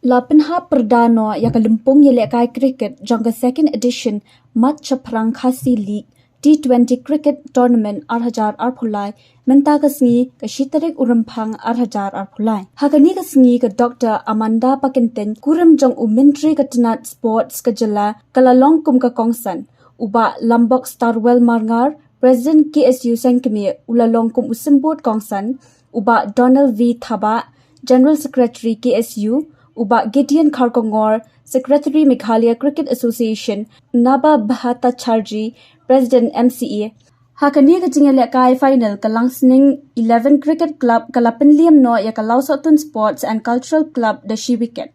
Lapenha Perdana yang kelempung yelekai cricket jangka second edition Mat Chaprang Khasi League T20 Cricket Tournament Arhajar Arpulai menta kasngi ke Shitarik Urampang Arhajar Arpulai. Hakani kasngi ke Dr. Amanda Pakenten kuram jong Menteri Ketenat Sports ke Jela kalalong kum ke Kongsan uba Lambok Starwell Marngar President KSU Sengkemi ulalong kum usembut Kongsan uba Donald V. Thaba General Secretary KSU uba Gideon Kharkongor, Secretary Meghalaya Cricket Association, Naba Bahata Charji, President MCA. Hakani ketinggalan kai final kalangsning 11 Cricket Club kalapan liam no ya kalau Southern Sports and Cultural Club the She Wicket.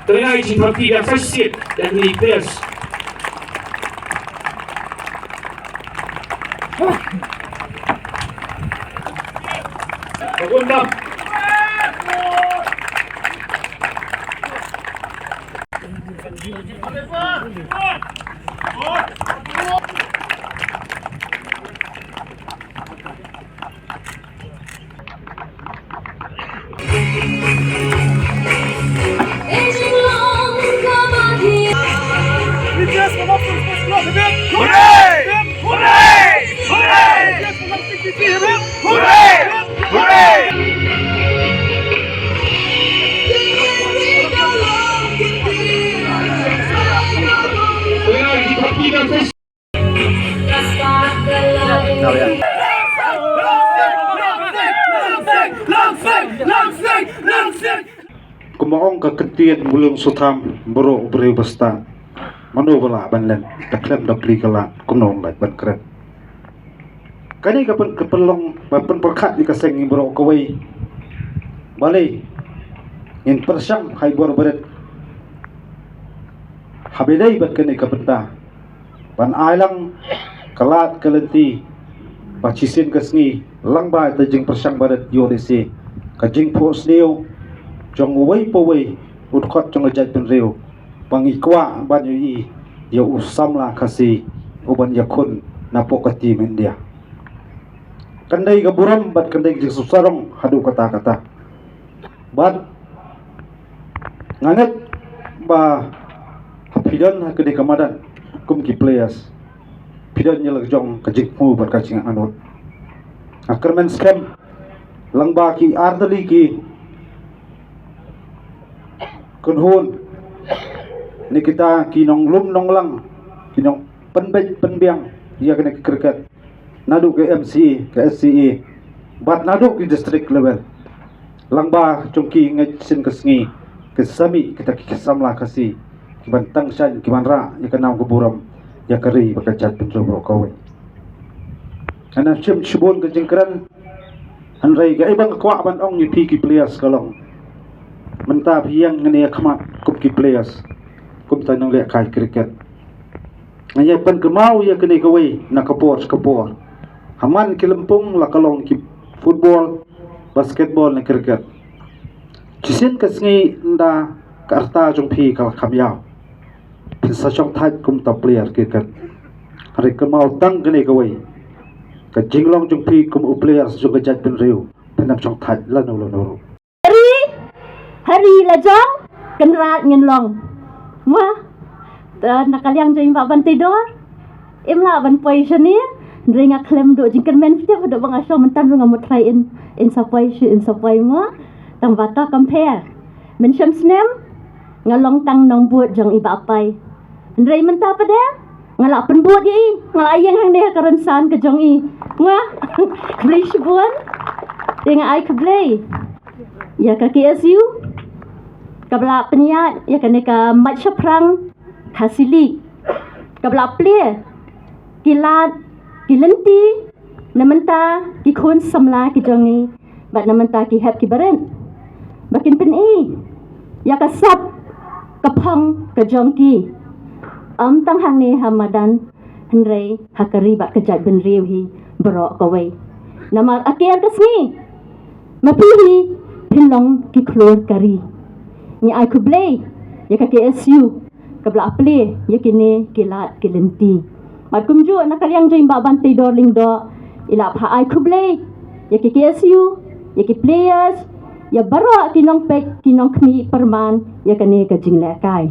Tengah isi parti yang fasih dan players. Berundang. Kumaong kaketian bulung sutam bro beri basta manu bala banlen taklem dakli kala kunong lai ban kret kani kapan kepelong bapen perkat di kaseng bro kawai balai in persang hai bor beret habedai bat kani kapenta ban ailang kalat kalenti pacisin kasngi langba tajing persang baret yodesi kajing pos neo jong wei po wei utkot jong ajat pen reu pangikwa ban yi ya usamla kasi uban yakun na pokati mendia kandai gaburam bat kandai jing susarong hadu kata-kata bat nganget ba hapidan kede kamadan kum ki players pidan nyelak jong kajik mu bat kacing anut akermen scam langba ki ardali ki kunhun ni kita kinong lum nong lang kinong penbej penbiang dia kena cricket nadu ke MCE ke SCE bat nadu ke district level langba chungki ngecin kesngi ke sami kita kisamla kasi kibantang san kibanra ya kenam kuburam ya keri bakajat penjobro kawe ana chim chibon ke jengkran anrai ga ibang kwa ban ong ni piki players kalong menta piang ngene khmat kupki players kum tanong le kai cricket anya pan kemau ya kene kawai na kapor haman kilempung la kalong ki football basketball na cricket chisin kasngi nda karta jong phi kal khamya pisa chong thai kum ta player cricket hari kemau tang kene kawai ka jinglong jung pi kum u players jung ka jat pen riu penam chong that la no no hari la jong kenrat ngin long ma nakaliang jeng ba ban tidur imla ban poi sini ringa klem do jingkan men dia do bang asyo mentan runga mo try in sapai ma tang bata compare men syam snem ngalong tang nong buat jang iba apai ndrei menta pada ngalak penbuat ye ngalak ayang hang dia karon san ke jong i ma blei shibun dengan ai ke blei ya ka KSU kabla penyat ya kene ka match perang hasili kabla play kilat kilenti namenta ki khun samla ki jongi bat namenta ki hap ki baren bakin pen ya ka sap ka phang ka jongki tang hang ne hamadan henrei hakari bat ka jat ben riu hi bro ka wei nama aker ka sni mapihi pinlong ki klor kari ni ai ku blei ya ka KSU kabla play ya kini kilat kilenti mat kumju nakaliang jing ba ban tidor ling do ila pha ai ku blei ya ki KSU ya ki players ya baro kinong pek kinong kmi perman ya kani ka jing le kai